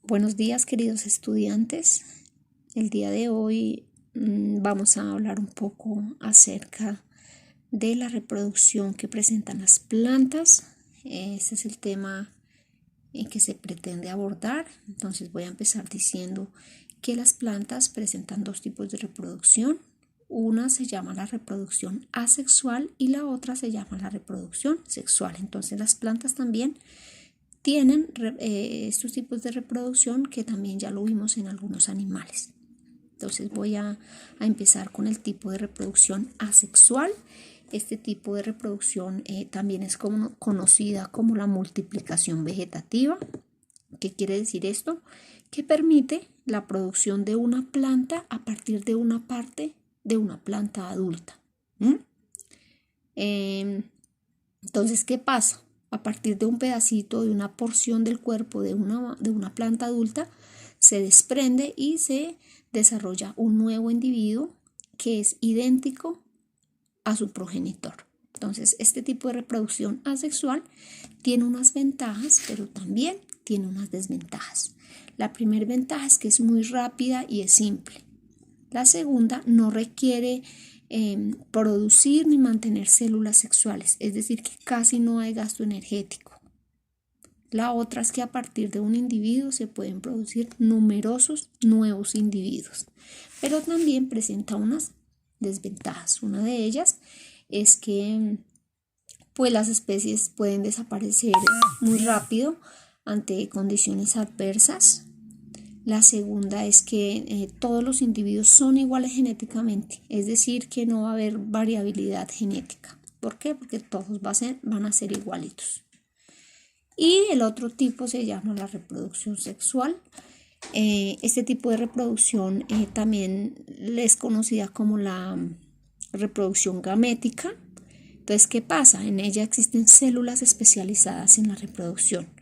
Buenos días, queridos estudiantes. El día de hoy vamos a hablar un poco acerca de la reproducción que presentan las plantas. Este es el tema que se pretende abordar. Entonces voy a empezar diciendo que las plantas presentan dos tipos de reproducción. Una se llama la reproducción asexual y la otra se llama la reproducción sexual. Entonces las plantas también tienen estos tipos de reproducción que también ya lo vimos en algunos animales. Entonces voy a empezar con el tipo de reproducción asexual. Este tipo de reproducción también es conocida como la multiplicación vegetativa. ¿Qué quiere decir esto? Que permite la producción de una planta a partir de una parte de una planta adulta. Entonces, ¿qué pasa? A partir de un pedacito, de una porción del cuerpo de una planta adulta, se desprende y se desarrolla un nuevo individuo que es idéntico a su progenitor. Entonces, este tipo de reproducción asexual tiene unas ventajas, pero también tiene unas desventajas. La primera ventaja es que es muy rápida y es simple. La segunda no requiere producir ni mantener células sexuales, es decir, que casi no hay gasto energético. La otra es que a partir de un individuo se pueden producir numerosos nuevos individuos, pero también presenta unas desventajas. Una de ellas es que pues las especies pueden desaparecer muy rápido ante condiciones adversas. La segunda es que todos los individuos son iguales genéticamente, es decir, que no va a haber variabilidad genética. ¿Por qué? Porque todos van a ser igualitos. Y el otro tipo se llama la reproducción sexual. Este tipo de reproducción también es conocida como la reproducción gamética. Entonces, ¿qué pasa? En ella existen células especializadas en la reproducción.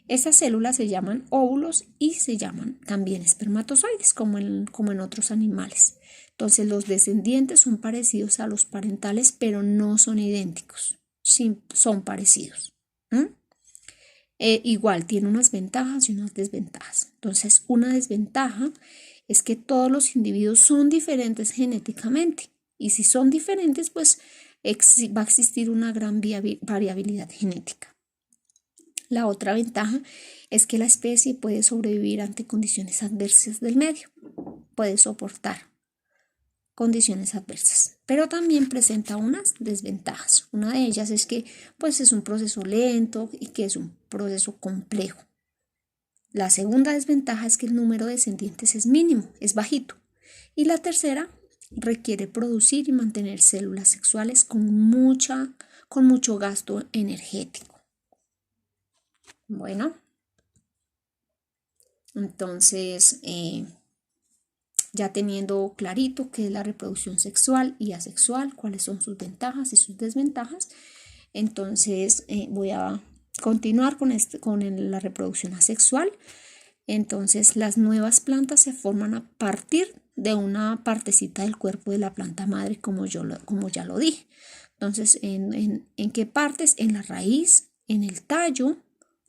Estas células se llaman óvulos y se llaman también espermatozoides, como en otros animales. Entonces, los descendientes son parecidos a los parentales, pero no son idénticos. Sí, son parecidos. Igual tiene unas ventajas y unas desventajas. Entonces, una desventaja es que todos los individuos son diferentes genéticamente. Y si son diferentes, pues va a existir una gran variabilidad genética. La otra ventaja es que la especie puede sobrevivir ante condiciones adversas del medio, puede soportar condiciones adversas, pero también presenta unas desventajas. Una de ellas es que pues es un proceso lento y que es un proceso complejo. La segunda desventaja es que el número de descendientes es mínimo, es bajito. Y la tercera requiere producir y mantener células sexuales con mucho gasto energético. Bueno, entonces ya teniendo clarito qué es la reproducción sexual y asexual, cuáles son sus ventajas y sus desventajas, entonces voy a continuar con la reproducción asexual. Entonces las nuevas plantas se forman a partir de una partecita del cuerpo de la planta madre, como ya lo dije. Entonces, ¿en qué partes? En la raíz, en el tallo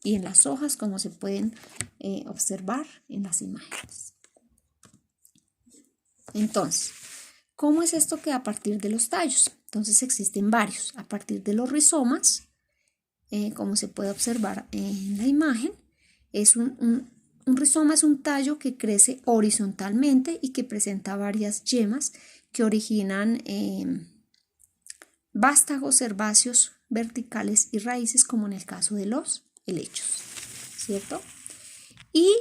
y en las hojas, como se pueden observar en las imágenes. Entonces, ¿cómo es esto que a partir de los tallos? Entonces existen varios. A partir de los rizomas, como se puede observar en la imagen, un rizoma es un tallo que crece horizontalmente y que presenta varias yemas que originan vástagos herbáceos verticales y raíces, como en el caso de los helechos, ¿cierto? Y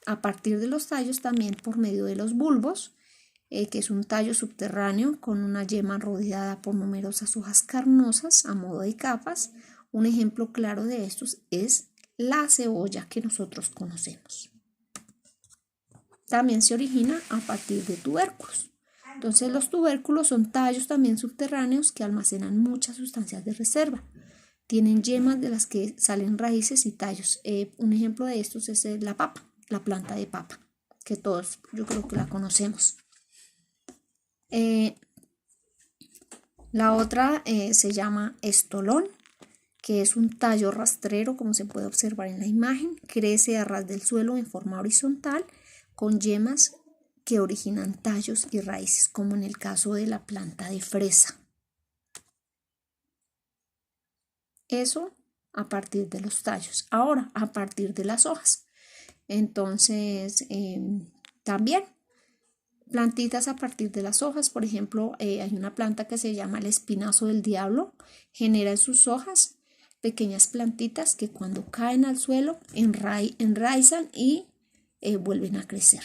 a partir de los tallos también por medio de los bulbos, que es un tallo subterráneo con una yema rodeada por numerosas hojas carnosas a modo de capas. Un ejemplo claro de estos es la cebolla que nosotros conocemos. También se origina a partir de tubérculos. Entonces los tubérculos son tallos también subterráneos que almacenan muchas sustancias de reserva. Tienen yemas de las que salen raíces y tallos. Un ejemplo de estos es la papa, la planta de papa, que todos yo creo que la conocemos. La otra se llama estolón que es un tallo rastrero, como se puede observar en la imagen. Crece a ras del suelo en forma horizontal con yemas que originan tallos y raíces, como en el caso de la planta de fresa. Eso a partir de los tallos. Ahora, a partir de las hojas. Entonces, también plantitas a partir de las hojas. Por ejemplo, hay una planta que se llama el espinazo del diablo. Genera en sus hojas pequeñas plantitas que cuando caen al suelo enraizan y vuelven a crecer.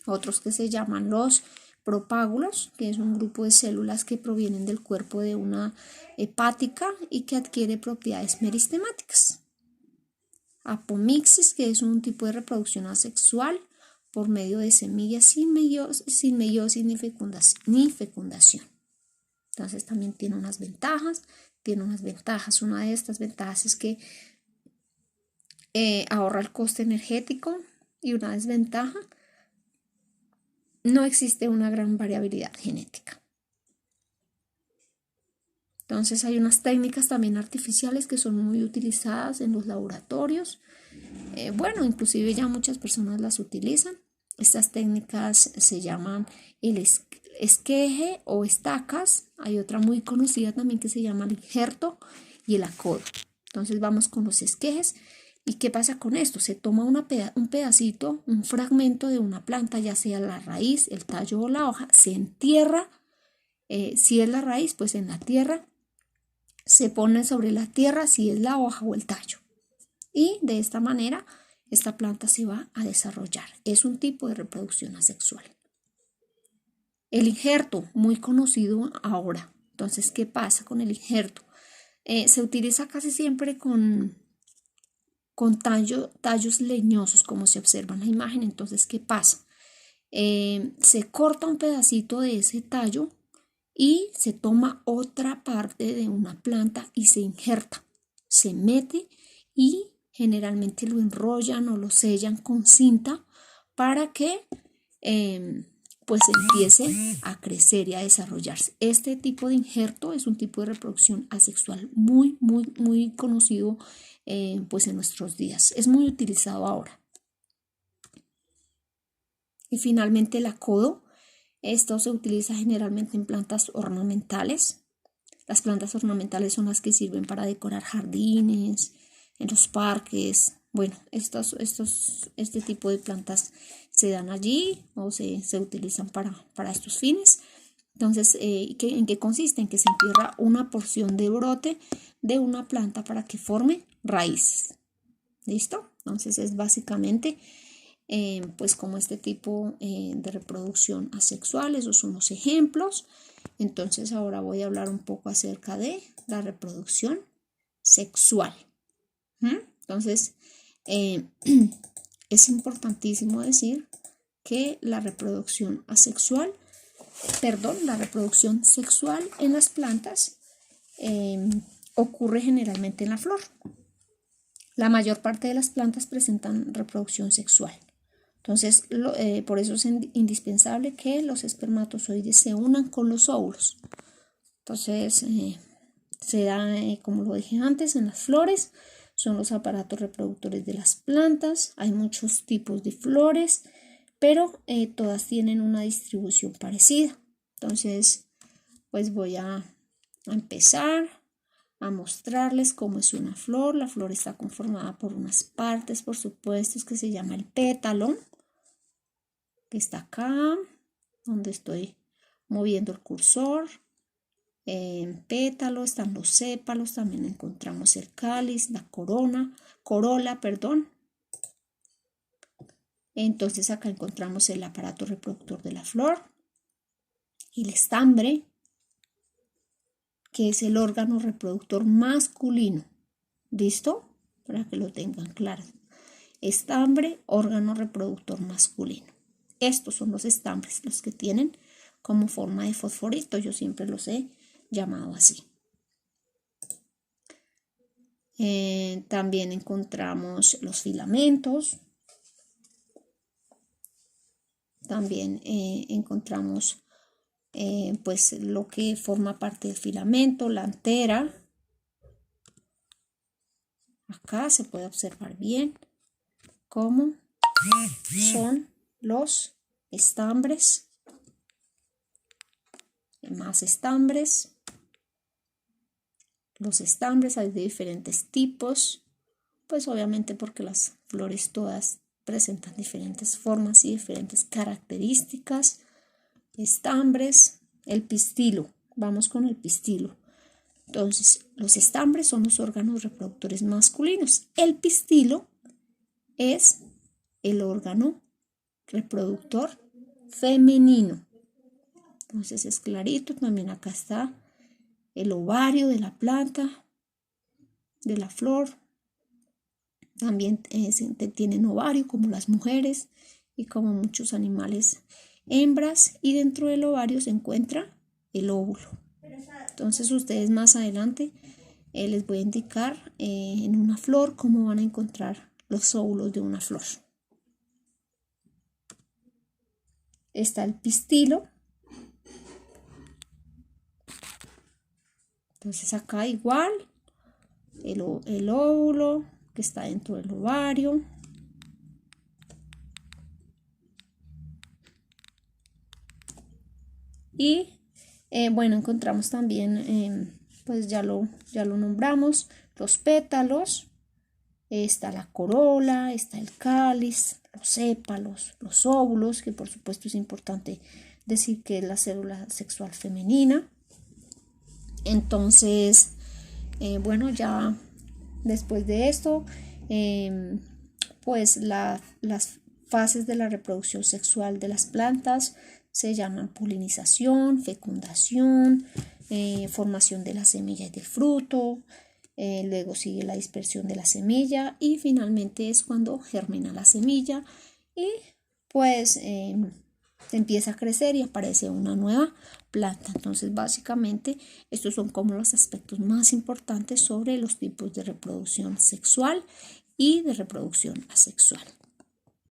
Otros que se llaman los propágulos, que es un grupo de células que provienen del cuerpo de una hepática y que adquiere propiedades meristemáticas. Apomixis, que es un tipo de reproducción asexual por medio de semillas sin meiosis ni fecundación. Entonces también tiene unas ventajas. Una de estas ventajas es que ahorra el coste energético, y una desventaja: no existe una gran variabilidad genética. Entonces hay unas técnicas también artificiales que son muy utilizadas en los laboratorios. Bueno, inclusive ya muchas personas las utilizan. Estas técnicas se llaman el esqueje o estacas. Hay otra muy conocida también que se llama el injerto y el acodo. Entonces vamos con los esquejes. ¿Y qué pasa con esto? Se toma un pedacito, un fragmento de una planta, ya sea la raíz, el tallo o la hoja, se entierra. Si es la raíz, pues en la tierra. Se pone sobre la tierra si es la hoja o el tallo. Y de esta manera esta planta se va a desarrollar. Es un tipo de reproducción asexual. El injerto, muy conocido ahora. Entonces, ¿qué pasa con el injerto? Se utiliza casi siempre con tallos leñosos, como se observa en la imagen. Entonces, ¿qué pasa? Se corta un pedacito de ese tallo y se toma otra parte de una planta y se injerta, se mete y generalmente lo enrollan o lo sellan con cinta para que pues empiece a crecer y a desarrollarse. Este tipo de injerto es un tipo de reproducción asexual muy conocido pues en nuestros días. Es muy utilizado ahora. Y finalmente el acodo. Esto se utiliza generalmente en plantas ornamentales. Las plantas ornamentales son las que sirven para decorar jardines, en los parques. Bueno, este tipo de plantas se dan allí o se utilizan para estos fines. Entonces, ¿en qué consiste? En que se entierra una porción de brote de una planta para que forme raíces. ¿Listo? Entonces es básicamente pues como este tipo de reproducción asexual. Esos son los ejemplos. Entonces ahora voy a hablar un poco acerca de la reproducción sexual. Entonces es importantísimo decir que la reproducción sexual en las plantas ocurre generalmente en la flor. La mayor parte de las plantas presentan reproducción sexual. Entonces, por eso es indispensable que los espermatozoides se unan con los óvulos. Entonces, se da, como lo dije antes, en las flores. Son los aparatos reproductores de las plantas. Hay muchos tipos de flores, pero todas tienen una distribución parecida. Entonces, pues voy a empezar a mostrarles cómo es una flor. La flor está conformada por unas partes, por supuesto, que se llama el pétalo, que está acá, donde estoy moviendo el cursor. En pétalo están los sépalos, también encontramos el cáliz, la corola. Entonces acá encontramos el aparato reproductor de la flor, el estambre, que es el órgano reproductor masculino. ¿Listo? Para que lo tengan claro. Estambre, órgano reproductor masculino. Estos son los estambres, los que tienen como forma de fosforito. Yo siempre los he llamado así. También encontramos los filamentos. También encontramos pues lo que forma parte del filamento, la antera. Acá se puede observar bien cómo son los estambres, más estambres. Los estambres hay de diferentes tipos, pues obviamente porque las flores todas presentan diferentes formas y diferentes características. Estambres, el pistilo, vamos con el pistilo. Entonces, los estambres son los órganos reproductores masculinos. El pistilo es el órgano reproductor femenino. Entonces es clarito, también acá está el ovario de la planta, de la flor. También tienen ovario como las mujeres y como muchos animales hembras, y dentro del ovario se encuentra el óvulo. Entonces ustedes más adelante les voy a indicar en una flor cómo van a encontrar los óvulos de una flor. Está el pistilo. Entonces acá igual el óvulo que está dentro del ovario. Y bueno, encontramos también, pues ya lo nombramos, los pétalos. Está la corola, está el cáliz, los sépalos, los óvulos, que por supuesto es importante decir que es la célula sexual femenina. Entonces, bueno, ya después de esto, pues las fases de la reproducción sexual de las plantas se llaman polinización, fecundación, formación de la semilla y del fruto. Luego sigue la dispersión de la semilla y finalmente es cuando germina la semilla y pues se empieza a crecer y aparece una nueva planta. Entonces básicamente estos son como los aspectos más importantes sobre los tipos de reproducción sexual y de reproducción asexual.